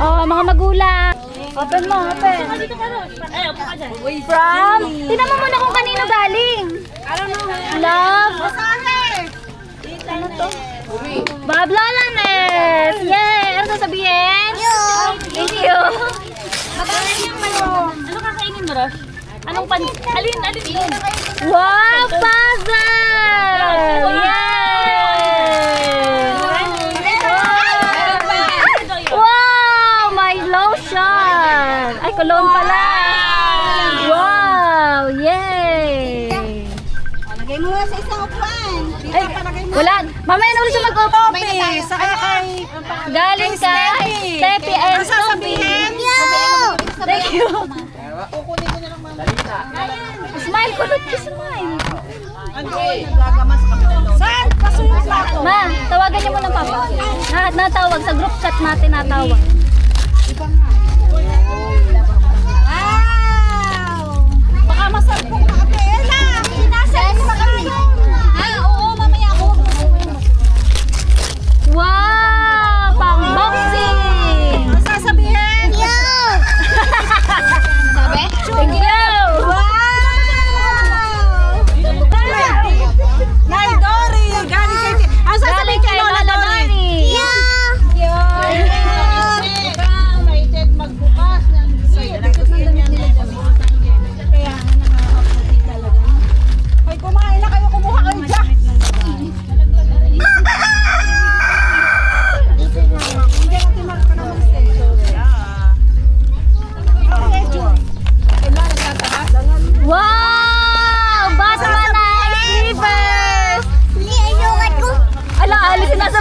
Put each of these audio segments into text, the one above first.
Oh, mga magulang. Open mo, open. From? Tingnan mo muna kung kanino galing. Love. Ano to? Bob Lolanes. Yay! Ano sasabihin? Thank you. Ano kakainin mo, Rosh? Anong pan... Alin yun? Wow! Puzzle! Yay! Wow! May lotion! Ay, cologne pala! Wow! Yay! Lagay mo na sa isang upuan. Ay, wala. Mamaya na ulit siya mag-office. Galing kay Tepi and sasabihin? Thank you. Smile, kulot ka, smile. Saan? Pasunod na ako. Ma, tawagan niyo muna ng papa. Natawag sa group chat natin, natawag. Wow! Baka masalpong ka, Ella. Pinasal mo kami. Oo, mamaya ako. Wow! Pang boxing! Ano sasabihin? Sabi? Thank you! Nay Dory, galing kay... Ang sasabihin kay Lola Dory? Rated magbukas ng kaya nakakaputi talaga. Ay, kumain na kayo, kumuha kayo dyan. Hindi natin marka naman Wow! Batman na sleepers! Ala, alisin na sa...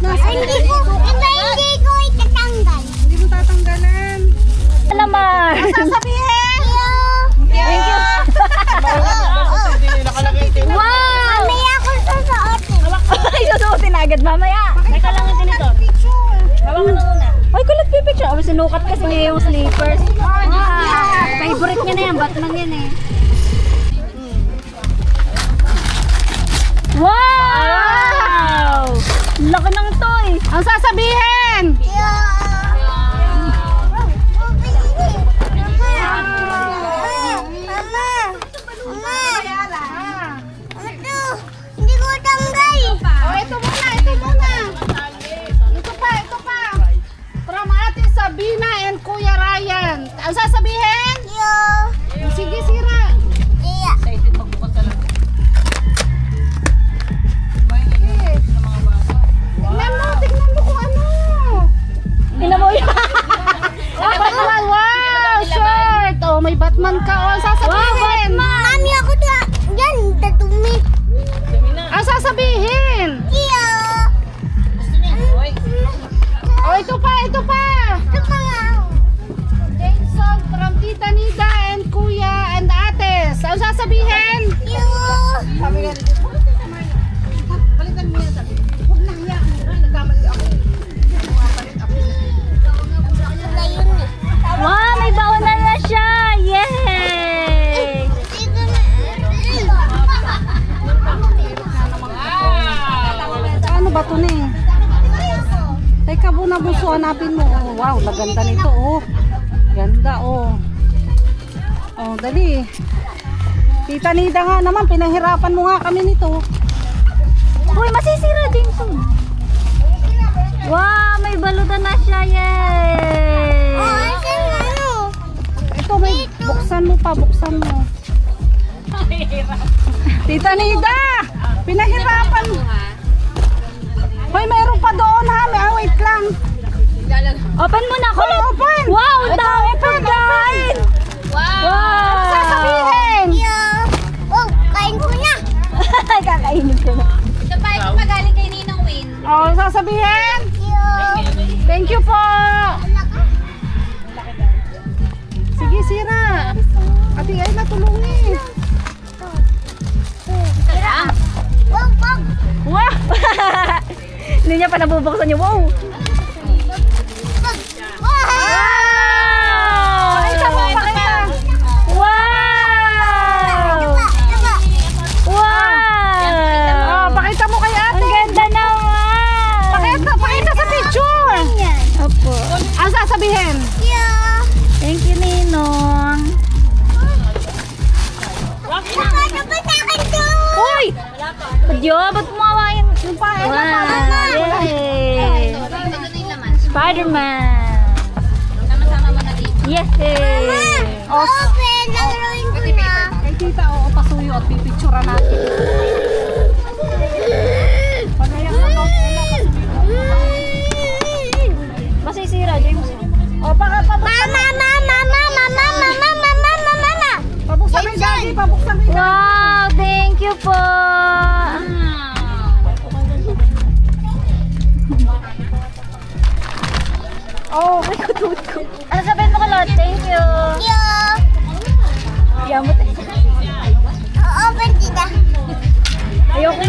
Hindi ko itatanggal. Hindi mo tatanggalan. Alamar! Sasabihin! Thank you! Wow! Mamaya ako susuotin. Ay, susuotin agad mamaya. Teka lang yung ganito. Hawakan mo muna. Ay, kulat pipicture. Ay, sinukat kasi niya yung sleepers. Favorite niya na yan. Batman yan eh. Wow! Laki ng toy. Ang sasabihin! Hindi ko tanggal. Oh, ito muna. Ito pa. From Ate Sabina and Kuya Ryan. Ang sasabihin? Sige, sira. Tignan mo kung ano. Tingnan mo yan. Batman, wow, shirt. Oh, may Batman ka. Oh, ang sasabihin. Mami, ako yan, dadumi. Ang sasabihin. Oh, ito pa. Ito pa nga. Jason from Tita Nida and Kuya and Ates. Ang sasabihin? Sabi nga dito, balikan mo yan sabi. Huwag na hiya. Nagkamali ako. Wow, may baon na siya. Yay! Ano ba ito na eh? Teka muna, buso, hanapin mo. Oh, wow, naganda nito. Oh. Ganda, oh. Oh, dali. Tita Nida nga naman, pinahirapan mo nga kami nito. Uy, masisira din to. Wow, may balutan na siya. Yay! Ito, may buksan mo pa, buksan mo. Tita Nida, pinahirapan mo. Hoy, mayroon pa doon ha. Wait lang. Open mo na. Hoy, open. Wow, Ito, dami pa open, guys. Wow. Ano sasabihin? Kain ko na. Kakainin ko na. Ito pa, ito pa galing kay Ninong Win. Oh, sasabihin? Thank you po. Sige, sira. Ate ay natulungin. Wow. Hindi niya pa nabubuksan yung wow. Wow! Pakita mo, pakita. Wow! Wow! Oh, pakita mo kay ate. Ang ganda naman! Pakita sa picture. Opo. Spider-Man. Sama-sama mo na dito. Yes! Open! Laruin ko na. Kay tita, oo, pasuyo at pipicturean natin. Pagayak na daw sila Masisira, James. O, pabuksan Mama! mo yung daddy, pabuksan mo yung daddy. Wow! Thank you po! Oh, may kutut ko. Ano sabihin mo, Kalot? Thank you. Yo! Yamot eh. Open kita. Ayoko.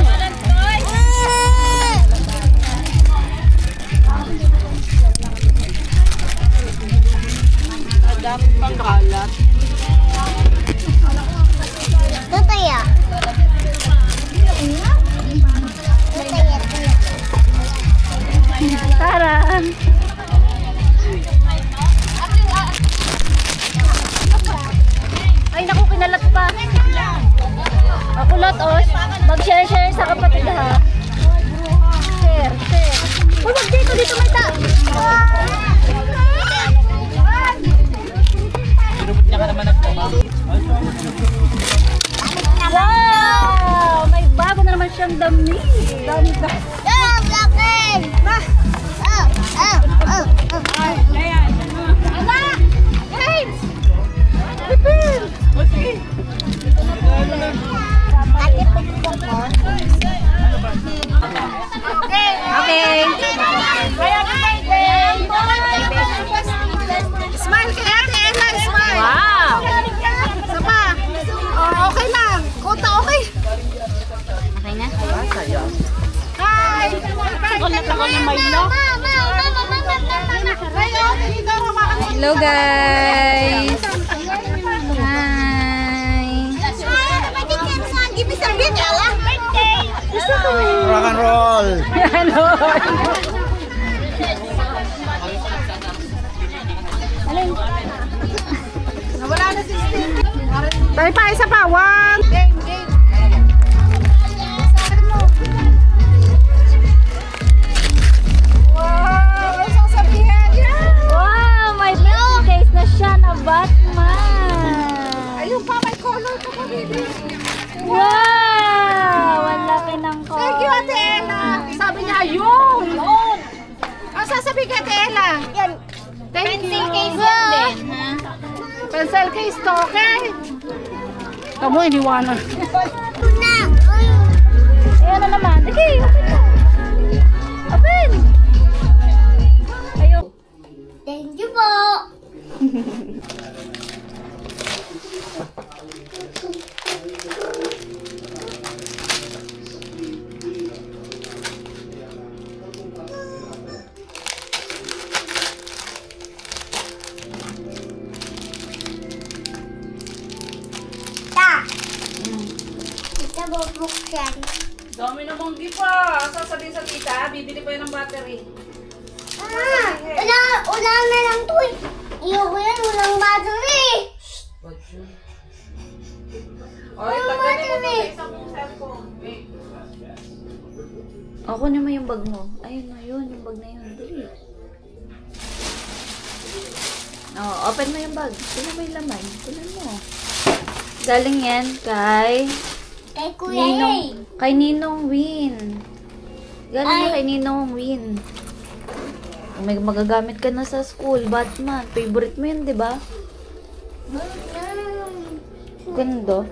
Dami pang kalat. Tutaya. Tara! Ay, naku, kinalat pa. Ako lot, oh. Mag-share sa kapatid, ha? Share. Uy, wag dito may ta. Wow! May bago na naman siyang dami. Dami. Okay. Smile kay Ate Ella, smile. Wow! Sama. Oh, okay lang. Kota, okay. Okay na? Hi. Takol na Milo. Hello guys! Hi! Give me some video. Birthday. Rock and roll! Ano? Alin? Nawala na si Steve. Tayo pa, isa pa. One. Game. Wow! Ang sasabihin. Wow! May case na siya na Batman! Ayun pa, may color ka pa, baby. Wow! Ang laki ng ko. Thank you, Ate Ella. Sabi niya, yun. Ang sasabihin kay Ate Ella. Yan. Thank you. Pencil case din, ha? Pencil case to, okay? Kamu, iniwanan. Na. Ayan na naman. Okay, open na. Open! Ayun. Thank you po. Kita bubuksan. Dami namang gipa. Sasabihin sa tita, bibili ko yan ng battery. Wala na lang to eh. Iyo ko yan, walang battery. Oy, tanggalin mo to sa isang cellphone. Wait. Ako naman yung bag mo. Ayun na yun, yung bag na yun. Dali. Oh, open mo yung bag. Tignan mo yung laman. Tignan mo. Galing yan kay Kay Kuya Hey. Kay Ninong Win. Galing yan kay Ninong Win. May magagamit ka na sa school, Batman. Favorite mo yun, di ba? Ganda.